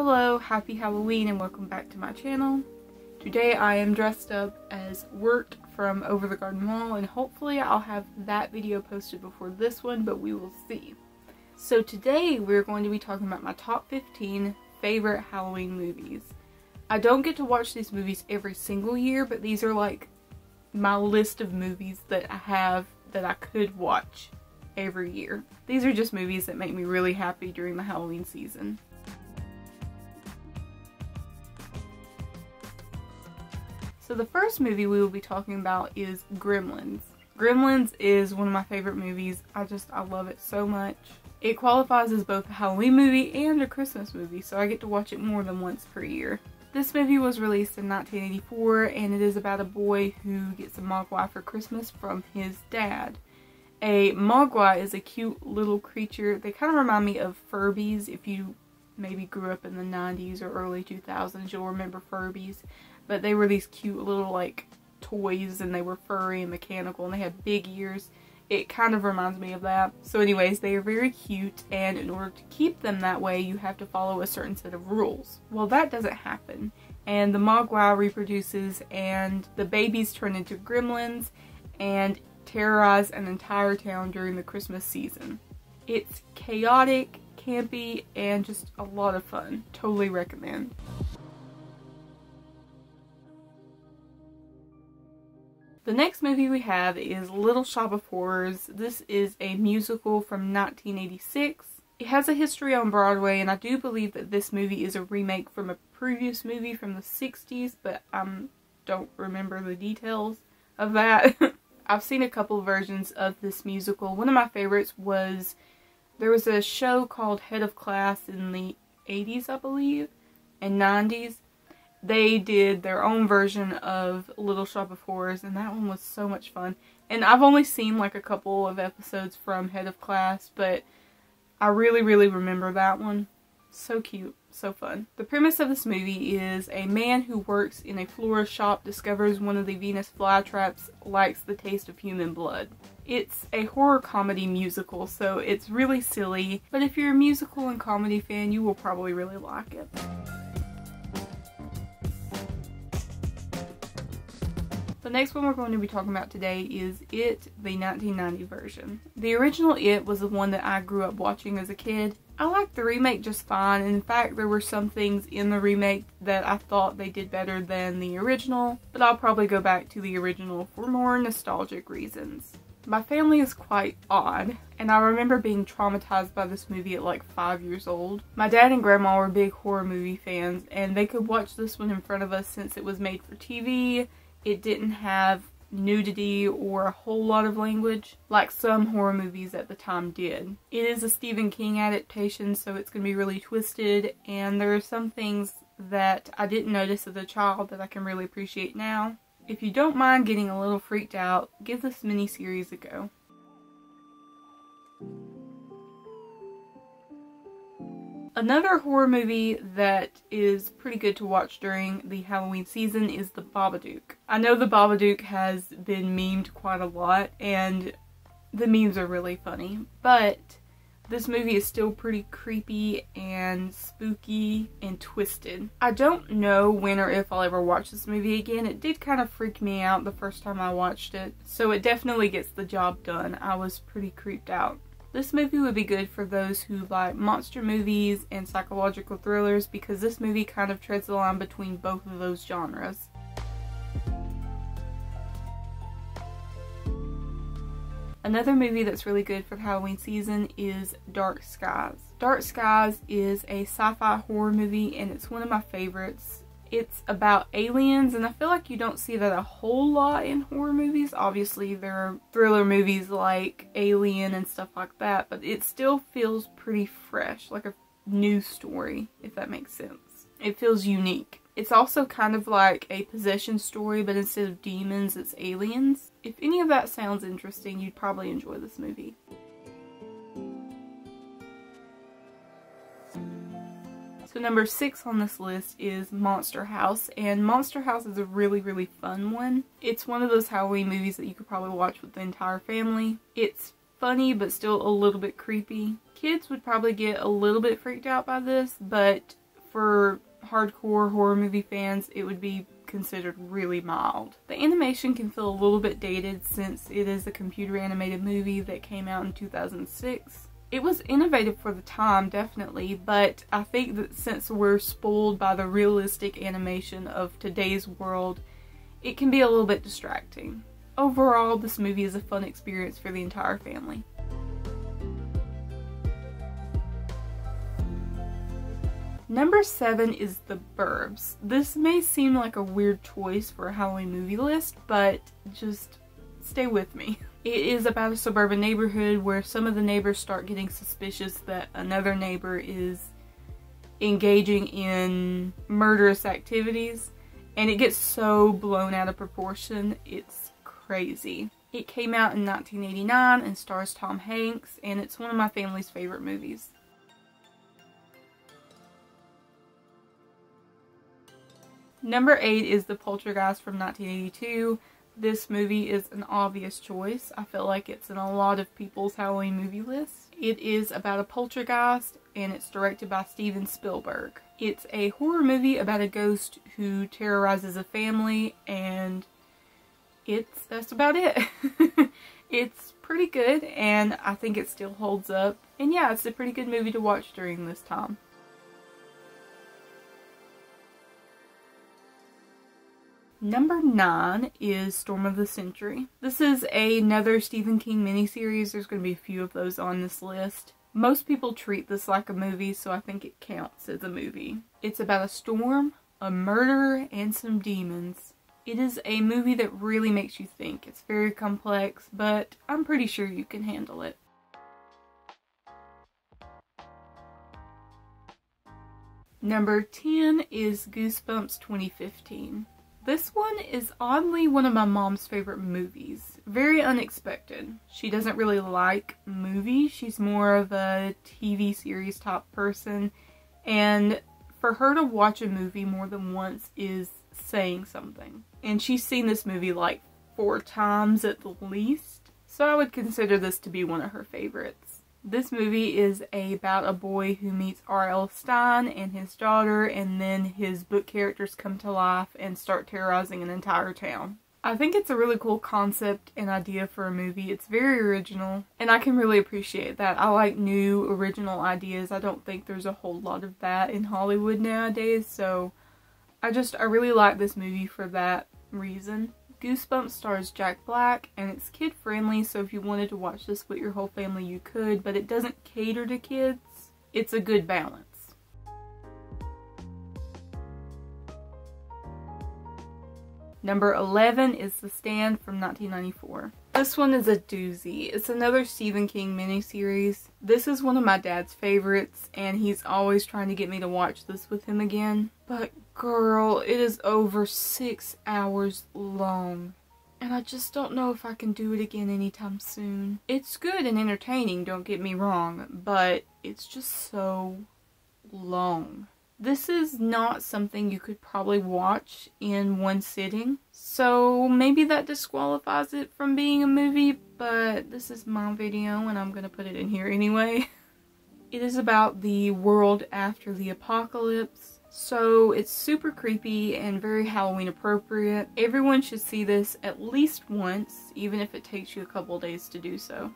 Hello, happy Halloween and welcome back to my channel. Today I am dressed up as Wirt from Over the Garden Wall, and hopefully I'll have that video posted before this one, but we will see. So today we're going to be talking about my top 15 favorite Halloween movies. I don't get to watch these movies every single year, but these are like my list of movies that I have that I could watch every year. These are just movies that make me really happy during the Halloween season. So the first movie we will be talking about is Gremlins. Gremlins is one of my favorite movies. I love it so much. It qualifies as both a Halloween movie and a Christmas movie, so I get to watch it more than once per year. This movie was released in 1984, and it is about a boy who gets a mogwai for Christmas from his dad. A mogwai is a cute little creature. They kind of remind me of Furbies. If you maybe grew up in the 90s or early 2000s, you'll remember Furbies. But they were these cute little like toys, and they were furry and mechanical, and they had big ears. It kind of reminds me of that. So anyways, they are very cute, and in order to keep them that way, you have to follow a certain set of rules. Well, that doesn't happen, and the mogwai reproduces, and the babies turn into gremlins and terrorize an entire town during the Christmas season. It's chaotic, campy, and just a lot of fun. Totally recommend. The next movie we have is Little Shop of Horrors. This is a musical from 1986. It has a history on Broadway, and I do believe that this movie is a remake from a previous movie from the 60s, but I don't remember the details of that. I've seen a couple versions of this musical. One of my favorites was, there was a show called Head of Class in the 80s, I believe, and 90s. They did their own version of Little Shop of Horrors, and that one was so much fun. And I've only seen like a couple of episodes from Head of Class, but I really remember that one. So cute, so fun. The premise of this movie is a man who works in a florist shop discovers one of the Venus flytraps likes the taste of human blood. It's a horror comedy musical, so it's really silly, but if you're a musical and comedy fan, you will probably really like it. The next one we're going to be talking about today is It, the 1990 version. The original It was the one that I grew up watching as a kid. I liked the remake just fine, and in fact there were some things in the remake that I thought they did better than the original, but I'll probably go back to the original for more nostalgic reasons. My family is quite odd, and I remember being traumatized by this movie at like 5 years old. My dad and grandma were big horror movie fans, and they could watch this one in front of us since it was made for TV. It didn't have nudity or a whole lot of language like some horror movies at the time did. It is a Stephen King adaptation, so it's going to be really twisted, and there are some things that I didn't notice as a child that I can really appreciate now. If you don't mind getting a little freaked out, give this miniseries a go. Another horror movie that is pretty good to watch during the Halloween season is The Babadook. I know The Babadook has been memed quite a lot, and the memes are really funny, but this movie is still pretty creepy and spooky and twisted. I don't know when or if I'll ever watch this movie again. It did kind of freak me out the first time I watched it, so it definitely gets the job done. I was pretty creeped out. This movie would be good for those who like monster movies and psychological thrillers, because this movie kind of treads the line between both of those genres. Another movie that's really good for the Halloween season is Dark Skies. Dark Skies is a sci-fi horror movie, and it's one of my favorites. It's about aliens, and I feel like you don't see that a whole lot in horror movies. Obviously, there are thriller movies like Alien and stuff like that, but it still feels pretty fresh, like a new story, if that makes sense. It feels unique. It's also kind of like a possession story, but instead of demons, it's aliens. If any of that sounds interesting, you'd probably enjoy this movie. So number 6 on this list is Monster House, and Monster House is a really fun one. It's one of those Halloween movies that you could probably watch with the entire family. It's funny but still a little bit creepy. Kids would probably get a little bit freaked out by this, but for hardcore horror movie fans, it would be considered really mild. The animation can feel a little bit dated since it is a computer animated movie that came out in 2006. It was innovative for the time, definitely, but I think that since we're spoiled by the realistic animation of today's world, it can be a little bit distracting. Overall, this movie is a fun experience for the entire family. Number 7 is The Burbs. This may seem like a weird choice for a Halloween movie list, but just stay with me. It is about a suburban neighborhood where some of the neighbors start getting suspicious that another neighbor is engaging in murderous activities, and it gets so blown out of proportion, it's crazy. It came out in 1989 and stars Tom Hanks, and it's one of my family's favorite movies. Number 8 is The Poltergeist from 1982. This movie is an obvious choice. I feel like it's in a lot of people's Halloween movie lists. It is about a poltergeist and it's directed by Steven Spielberg. It's a horror movie about a ghost who terrorizes a family, and that's about it. It's pretty good and I think it still holds up. And yeah, it's a pretty good movie to watch during this time. Number 9 is Storm of the Century. This is another Stephen King miniseries. There's going to be a few of those on this list. Most people treat this like a movie, so I think it counts as a movie. It's about a storm, a murderer, and some demons. It is a movie that really makes you think. It's very complex, but I'm pretty sure you can handle it. Number 10 is Goosebumps 2015. This one is oddly one of my mom's favorite movies. Very unexpected. She doesn't really like movies. She's more of a TV series type person. And for her to watch a movie more than once is saying something. And she's seen this movie like 4 times at the least. So I would consider this to be one of her favorites. This movie is about a boy who meets R.L. Stein and his daughter, and then his book characters come to life and start terrorizing an entire town. I think it's a really cool concept and idea for a movie. It's very original, and I can really appreciate that. I like new, original ideas. I don't think there's a whole lot of that in Hollywood nowadays, so I really like this movie for that reason. Goosebumps stars Jack Black, and it's kid-friendly, so if you wanted to watch this with your whole family, you could, but it doesn't cater to kids. It's a good balance. Number 11 is The Stand from 1994. This one is a doozy. It's another Stephen King miniseries. This is one of my dad's favorites, and he's always trying to get me to watch this with him again. But girl, it is over 6 hours long. And I just don't know if I can do it again anytime soon. It's good and entertaining, don't get me wrong, but it's just so long. This is not something you could probably watch in one sitting, so maybe that disqualifies it from being a movie, but this is my video and I'm gonna put it in here anyway. It is about the world after the apocalypse, so it's super creepy and very Halloween appropriate. Everyone should see this at least once, even if it takes you a couple days to do so.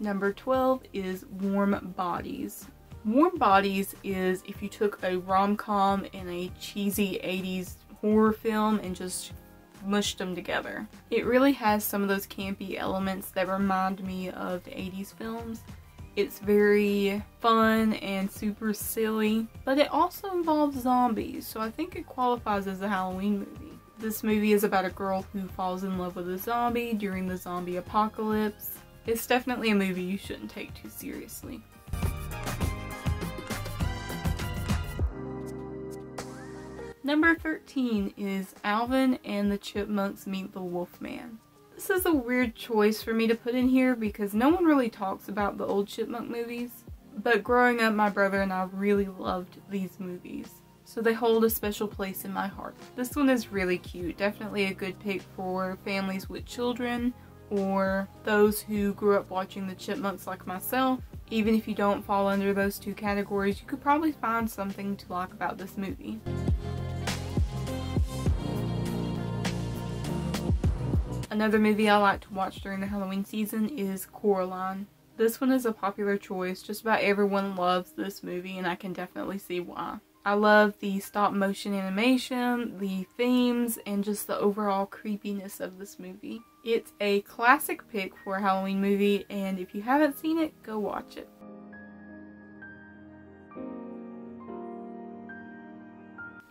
Number 12 is Warm Bodies. Warm Bodies is if you took a rom-com and a cheesy 80s horror film and just mushed them together. It really has some of those campy elements that remind me of the 80s films. It's very fun and super silly, but it also involves zombies, so I think it qualifies as a Halloween movie. This movie is about a girl who falls in love with a zombie during the zombie apocalypse. It's definitely a movie you shouldn't take too seriously. Number 13 is Alvin and the Chipmunks Meet the Wolfman. This is a weird choice for me to put in here because no one really talks about the old Chipmunk movies, but growing up my brother and I really loved these movies, so they hold a special place in my heart. This one is really cute, definitely a good pick for families with children or those who grew up watching the Chipmunks like myself. Even if you don't fall under those two categories, you could probably find something to like about this movie. Another movie I like to watch during the Halloween season is Coraline. This one is a popular choice. Just about everyone loves this movie, and I can definitely see why. I love the stop motion animation, the themes, and just the overall creepiness of this movie. It's a classic pick for a Halloween movie, and if you haven't seen it, go watch it.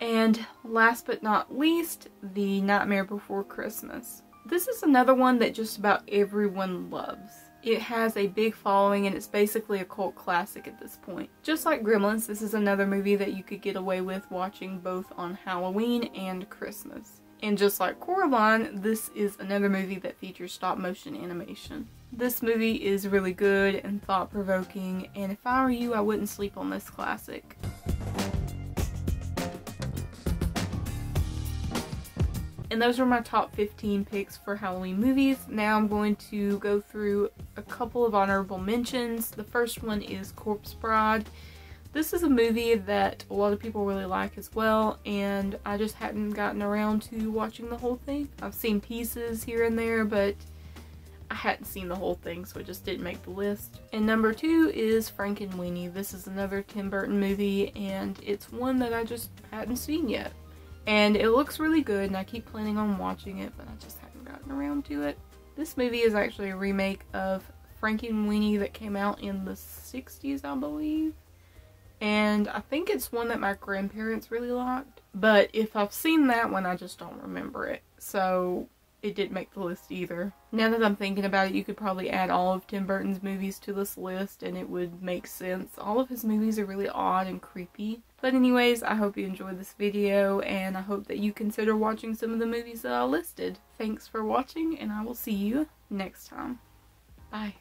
And last but not least, The Nightmare Before Christmas. This is another one that just about everyone loves. It has a big following and it's basically a cult classic at this point. Just like Gremlins, this is another movie that you could get away with watching both on Halloween and Christmas. And just like Coraline, this is another movie that features stop motion animation. This movie is really good and thought-provoking, and if I were you, I wouldn't sleep on this classic. And those were my top 15 picks for Halloween movies. Now I'm going to go through a couple of honorable mentions. The first one is Corpse Bride. This is a movie that a lot of people really like as well, and I just hadn't gotten around to watching the whole thing. I've seen pieces here and there, but I hadn't seen the whole thing, so it just didn't make the list. And number 2 is Frankenweenie. This is another Tim Burton movie, and it's one that I just hadn't seen yet. And it looks really good, and I keep planning on watching it, but I just haven't gotten around to it. This movie is actually a remake of Frankenweenie that came out in the 60s, I believe. And I think it's one that my grandparents really liked. But if I've seen that one, I just don't remember it. So it didn't make the list either. Now that I'm thinking about it, you could probably add all of Tim Burton's movies to this list and it would make sense. All of his movies are really odd and creepy. But anyways, I hope you enjoyed this video, and I hope that you consider watching some of the movies that I listed. Thanks for watching, and I will see you next time. Bye.